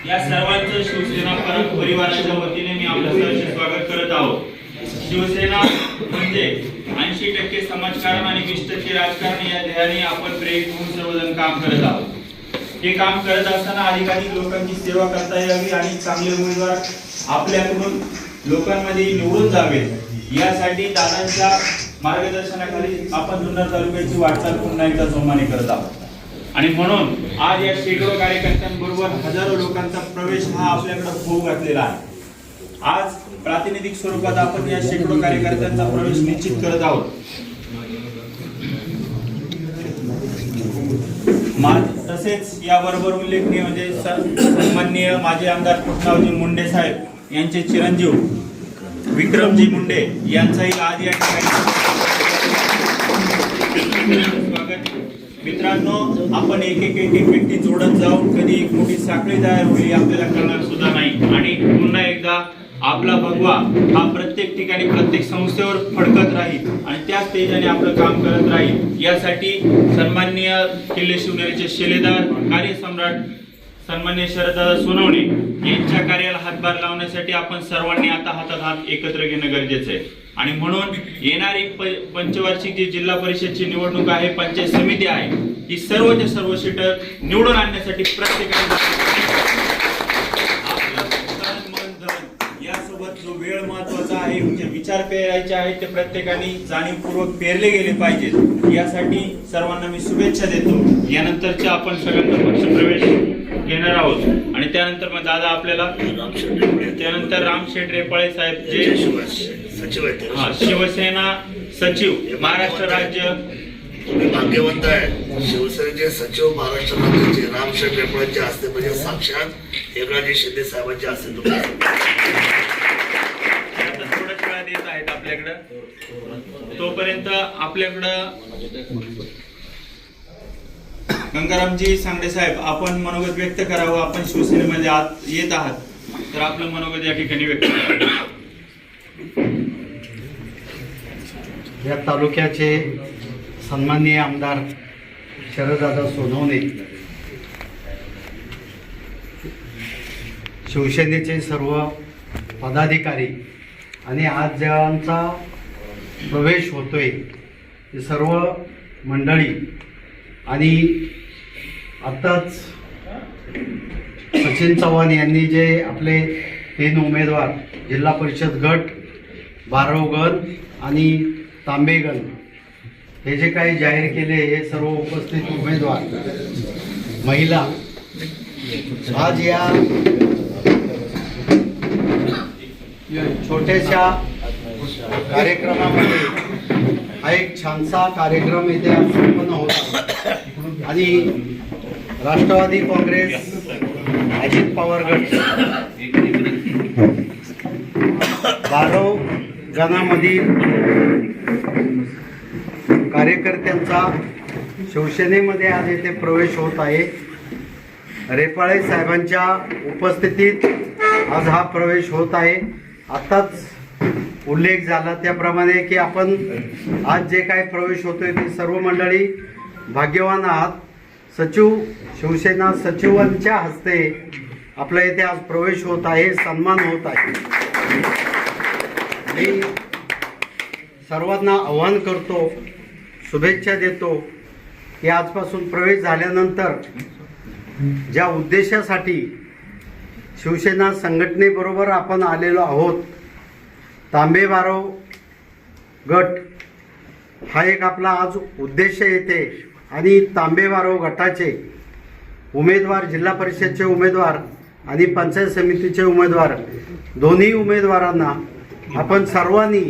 या सर्वांचं शिवसेना परिवाराच्या वतीने मी आपलं सहर्ष स्वागत करत आहोत। शिवसेना म्हणजे 80% समाजकारण आणि 20% राजकारण या ध्येयाने आपण प्रेरित होऊन सर्वजण काम करत आहोत। हे काम करत असताना अधिकाधिक लोकांची सेवा करता यावी आणि चांगले उमेदवार आपल्याकडून लोकांमध्ये निवडून जावेत यासाठी दादांच्या मार्गदर्शनाखाली आपण जुन्नर तालुक्याची वाटचाल पुन्हा एकदा जोमाने करत आहोत। आणि म्हणून आज या शेकडो कार्यकर्त्यांबरोबर हजारो लोकांचा प्रवेश हा आपल्याकडे होऊ घातलेला आहे। आज प्रातिनिधिक स्वरूपात आपण या शेकडो कार्यकर्त्यांचा प्रवेश निश्चित करत आहोत। तसेच याबरोबर उल्लेखनीय म्हणजे सन्माननीय माजी आमदार कृष्णाजी मुंडे साहेब यांचे चिरंजीव विक्रमजी मुंडे यांचाही आज या ठिकाणी स्वागत। मित्रांनो, आपण एक व्यक्ती जोडत जाऊ कधी एक मोठी साखळी तयार होईल आपल्याला कळणार सुद्धा नाही। आणि पुन्हा एकदा आपला भगवा हा प्रत्येक ठिकाणी प्रत्येक संस्थेवर फडकत राहील आणि त्याच तेजाने आपलं काम करत राहील यासाठी सन्माननीय किल्ले शिवनेरीचे शिलेदार कार्यसम्राट सन्माननीय शरददादा सोनवणे यांच्या कार्याला हातभार लावण्यासाठी आपण सर्वांनी आता हातात हात एकत्र घेणं गरजेचं आहे। आणि म्हणून येणारी पंचवार्षिक जी जिल्हा परिषदची निवडणूक आहे, पंचायत समिती आहे, ही सर्वच्या सर्व सीटर निवडून आणण्यासाठी प्रत्येकाने यासोबत जो वेळ महत्वाचा आहे, जे विचार पेरायचे आहेत ते प्रत्येकाने जाणीवपूर्वक पेरले गेले पाहिजेत यासाठी सर्वांना मी शुभेच्छा देतो। यानंतरच्या आपण सगळ्यांना पक्षप्रवेश घेणार आहोत आणि त्यानंतर मग दादा आपल्याला त्यानंतर रामशेठ रेपाळे साहेब जे सचिव आहेत, शिवसेना सचिव महाराष्ट्र राज्य, तुम्ही भाग्यवंत आहे। शिवसेनेचे सचिव महाराष्ट्र राज्याचे रामशेठ रेपाळेंच्या हस्ते म्हणजे साक्षात एकनाथजी शिंदे साहेबांच्या हस्ते थोड्याच वेळात येत आहेत आपल्याकडं। तोपर्यंत आपल्याकडं गंगारामजी सांगडे साहेब आपण मनोगत व्यक्त करावं। आपण शिवसेनेमध्ये आत येत आहात तर आपलं मनोगत या ठिकाणी व्यक्त करावं। या तालुक्याचे सन्माननीय आमदार शरददादा सोनवणे, शिवसेनेचे सर्व पदाधिकारी आणि आज ज्यांचा प्रवेश होतोय ते सर्व मंडळी आणि आत्ताच सचिन चव्हाण यांनी जे आपले 3 उमेदवार जिल्हा परिषद गट, बारव गण आणि तांबे गण हे जे काही जाहीर केले हे सर्व उपस्थित उमेदवार महिला आज या छोट्याशा कार्यक्रमामध्ये हा एक छानसा कार्यक्रम इथे संपन्न होता आणि राष्ट्रवादी काँग्रेस, अजित पवार गट, बारव गणामधील कार्यकर्त्यांचा शिवसेनेमध्ये आज येथे प्रवेश होत आहे। रेपाळे साहेबांच्या उपस्थितीत आज हा प्रवेश होत आहे। आताच उल्लेख झाला त्याप्रमाणे की आपण आज जे काही प्रवेश होतोय ते सर्व मंडळी भाग्यवान आहात। सचिव शिवसेना सचिवांच्या हस्ते आपल्या इथे आज प्रवेश होत आहे, सन्मान होत आहे। मी सर्वांना आवाहन करतो, शुभेच्छा देतो की आजपासून प्रवेश झाल्यानंतर ज्या उद्देशासाठी शिवसेना संघटनेबरोबर आपण आलेलो आहोत, तांबे बारव गट हा एक आपला आज उद्देश येते आणि तांबे बारव गटाचे उमेदवार, जिल्हा परिषदचे उमेदवार आणि पंचायत समितीचे उमेदवार दोन्ही उमेदवारांना आपण सर्वांनी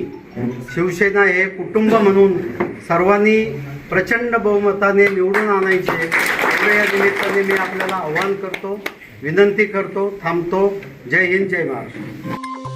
शिवसेना हे कुटुंब म्हणून सर्वांनी प्रचंड बहुमताने निवडून आणायचे या निमित्ताने मी आपल्याला आवाहन करतो, विनंती करतो, थांबतो। जय हिंद, जय महाराष्ट्र।